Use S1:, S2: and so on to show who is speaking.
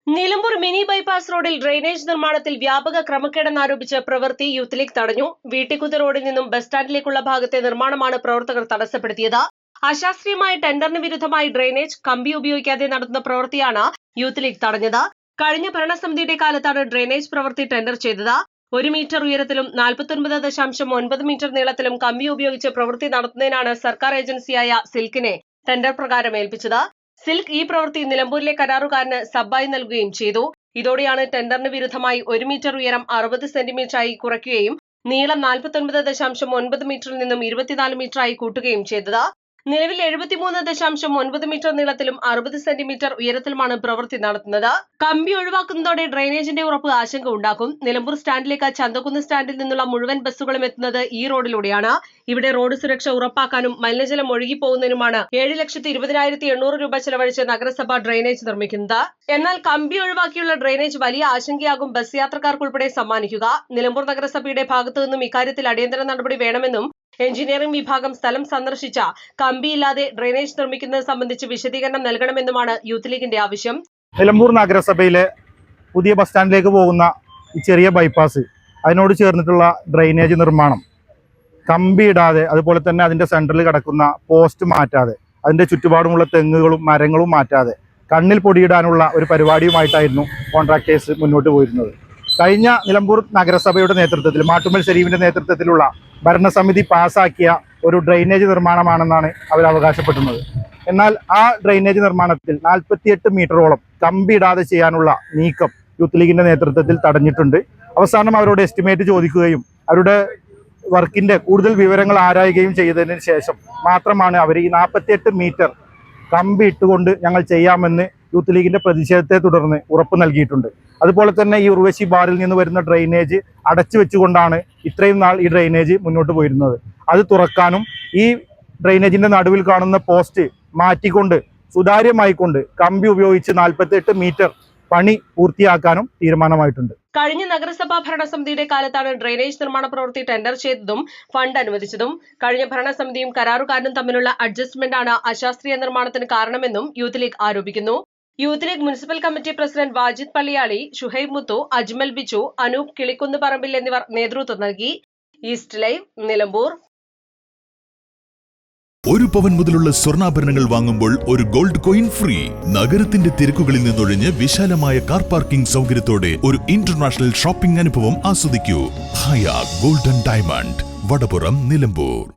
S1: Nilambur mini bypass റോഡിൽ drainage നിർമ്മാണത്തിൽ വ്യാപക ക്രമക്കേടെന്നാരോപിച്ച് പ്രവൃത്തി യൂത്ത് ലീഗ് തടഞ്ഞു. വീട്ടിക്കുത്ത് റോഡിൽ നിന്നും ബസ് സ്റ്റാൻഡിലേക്കുള്ള ഭാഗത്തെ നിർമ്മാണമാണ് പ്രവർത്തകർ തടസ്സപ്പെടുത്തിയത്. അശാസ്ത്രീയമായ ടെൻഡറിന് വിരുദ്ധമായി ഡ്രെയിനേജ് കമ്പി ഉപയോഗിക്കാതെ നടത്തുന്ന പ്രവൃത്തിയാണ് യൂത്ത് ലീഗ് തടഞ്ഞത്. കഴിഞ്ഞ ഭരണസമിതിയുടെ കാലത്താണ് ഡ്രെയിനേജ് പ്രവൃത്തി ടെൻഡർ ചെയ്തത്. 1 മീറ്റർ ഉയരത്തിലും 49.9 മീറ്റർ നീളത്തിലും കമ്പി ഉപയോഗിച്ച് പ്രവൃത്തി നടത്തുന്നതിനാണ് സർക്കാർ ഏജൻസിയായ സിൽക്കിനെ ടെൻഡർ പ്രകാരം ഏൽപ്പിച്ചത്. സിൽക്ക് ഈ പ്രവൃത്തി നിലമ്പൂരിലെ കരാറുകാരന് സബ്ബായി നൽകുകയും ചെയ്തു. ഇതോടെയാണ് ടെൻഡറിന് വിരുദ്ധമായി 1 മീറ്റർ ഉയരം 60 സെന്റിമീറ്ററായി കുറയ്ക്കുകയും നീളം 49.9 മീറ്ററിൽ നിന്നും 24 മീറ്ററായി കൂട്ടുകയും ചെയ്തത്. നിലവിൽ 73.9 മീറ്റർ നീളത്തിലും 60 സെന്റിമീറ്റർ ഉയരത്തിലുമാണ് പ്രവൃത്തി നടത്തുന്നത്. കമ്പി ഒഴിവാക്കുന്നതോടെ ഡ്രെയിനേജിന്റെ ഉറപ്പ് ആശങ്ക ഉണ്ടാക്കും. നിലമ്പൂർ സ്റ്റാൻഡിലേക്ക് ചന്തക്കുന്ന് സ്റ്റാൻഡിൽ നിന്നുള്ള മുഴുവൻ ബസ്സുകളും എത്തുന്നത് ഈ റോഡിലൂടെയാണ്. ഇവിടെ റോഡ് സുരക്ഷ ഉറപ്പാക്കാനും മലിനജലം ഒഴുകിപ്പോകുന്നതിനുമാണ് 7,20,800 രൂപ ചെലവഴിച്ച് നഗരസഭ ഡ്രെയിനേജ് നിർമ്മിക്കുന്നത്. എന്നാൽ കമ്പി ഒഴിവാക്കിയുള്ള ഡ്രെയിനേജ് വലിയ ആശങ്കയാകും ബസ് യാത്രക്കാർക്കുൾപ്പെടെ സമ്മാനിക്കുക. നിലമ്പൂർ നഗരസഭയുടെ ഭാഗത്തു നിന്നും ഇക്കാര്യത്തിൽ അടിയന്തര നടപടി വേണമെന്നും എഞ്ചിനീയറിംഗ് വിഭാഗം സ്ഥലം സന്ദർശിച്ച കമ്പിയില്ലാതെ ഡ്രെയിനേജ് നിർമ്മിക്കുന്നത് സംബന്ധിച്ച് വിശദീകരണം നൽകണമെന്നുമാണ് യൂത്ത് ലീഗിന്റെ ആവശ്യം.
S2: നിലമ്പൂർ നഗരസഭയിലെ പുതിയ ബസ് സ്റ്റാൻഡിലേക്ക് പോകുന്ന ഈ ചെറിയ ബൈപ്പാസ്, അതിനോട് ചേർന്നിട്ടുള്ള ഡ്രെയിനേജ് നിർമ്മാണം കമ്പി ഇടാതെ, അതുപോലെ തന്നെ അതിൻ്റെ സെൻറ്ററിൽ കിടക്കുന്ന പോസ്റ്റ് മാറ്റാതെ, അതിൻ്റെ ചുറ്റുപാടുമുള്ള തെങ്ങുകളും മരങ്ങളും മാറ്റാതെ കണ്ണിൽ പൊടിയിടാനുള്ള ഒരു പരിപാടിയുമായിട്ടായിരുന്നു കോൺട്രാക്ടേഴ്സ് മുന്നോട്ട് പോയിരുന്നത്. കഴിഞ്ഞ നിലമ്പൂർ നഗരസഭയുടെ നേതൃത്വത്തിൽ മാട്ടുമ്മൽ ശരീഫിൻ്റെ നേതൃത്വത്തിലുള്ള ഭരണസമിതി പാസാക്കിയ ഒരു ഡ്രെയിനേജ് നിർമ്മാണമാണെന്നാണ് അവർ അവകാശപ്പെടുന്നത്. എന്നാൽ ആ ഡ്രെയിനേജ് നിർമ്മാണത്തിൽ 48 മീറ്ററോളം കമ്പി ഇടാതെ ചെയ്യാനുള്ള നീക്കം യൂത്ത് ലീഗിൻ്റെ നേതൃത്വത്തിൽ തടഞ്ഞിട്ടുണ്ട്. അവസാനം അവരോട് എസ്റ്റിമേറ്റ് ചോദിക്കുകയും അവരുടെ വർക്കിൻ്റെ കൂടുതൽ വിവരങ്ങൾ ആരായുകയും ചെയ്തതിന് ശേഷം മാത്രമാണ് അവർ ഈ 48 മീറ്റർ കമ്പി ഇട്ടുകൊണ്ട് ഞങ്ങൾ ചെയ്യാമെന്ന് യൂത്ത് ലീഗിൻ്റെ പ്രതിഷേധത്തെ തുടർന്ന് ഉറപ്പ് നൽകിയിട്ടുണ്ട്. അതുപോലെ തന്നെ ഈ ഉർവശി ബാറിൽ നിന്ന് വരുന്ന ഡ്രെയിനേജ് അടച്ചു വെച്ചുകൊണ്ടാണ് ഇത്രയും നാൾ ഈ ഡ്രെയിനേജ് മുന്നോട്ട് പോയിരുന്നത്. അത് തുറക്കാനും ഈ ഡ്രെയിനേജിൻ്റെ നടുവിൽ കാണുന്ന പോസ്റ്റ് മാറ്റിക്കൊണ്ട് സുതാര്യമായിക്കൊണ്ട് കമ്പി ഉപയോഗിച്ച് 48 മീറ്റർ പണി പൂർത്തിയാക്കാനും തീരുമാനമായിട്ടുണ്ട്.
S1: കഴിഞ്ഞ നഗരസഭാ ഭരണസമിതിയുടെ കാലത്താണ് ഡ്രെയിനേജ് നിർമ്മാണ പ്രവൃത്തി ടെൻഡർ ചെയ്തതും ഫണ്ട് അനുവദിച്ചതും. കഴിഞ്ഞ ഭരണസമിതിയും കരാറുകാരനും തമ്മിലുള്ള അഡ്ജസ്റ്റ്മെന്റാണ് അശാസ്ത്രീയ നിർമ്മാണത്തിന് കാരണമെന്നും യൂത്ത് ലീഗ് ആരോപിക്കുന്നു. Youth league municipal committee president Wajid Palliyali, Shuhaib Muthu, Ajmal Bichu, Anoop Kilikkunnu Parambil എന്നിവർ നേതൃത്വം നൽകി. East live, Nilambur.
S3: 1 പവൻ മുതലുള്ള സ്വർണ്ണാഭരണങ്ങൾ വാങ്ങുമ്പോൾ ഒരു ഗോൾഡ് കോയിൻ ഫ്രീ. നഗരത്തിന്റെ തിരക്കുകളിൽ നിന്നൊഴിഞ്ഞ് വിശാലമായ കാർ പാർക്കിംഗ് സൗകര്യത്തോടെ ഒരു ഇന്റർനാഷണൽ ഷോപ്പിംഗ് അനുഭവം ആസ്വദിക്കൂ. ഹയ ഗോൾഡൻ ഡയമണ്ട്, വടപുറം, നിലമ്പൂർ.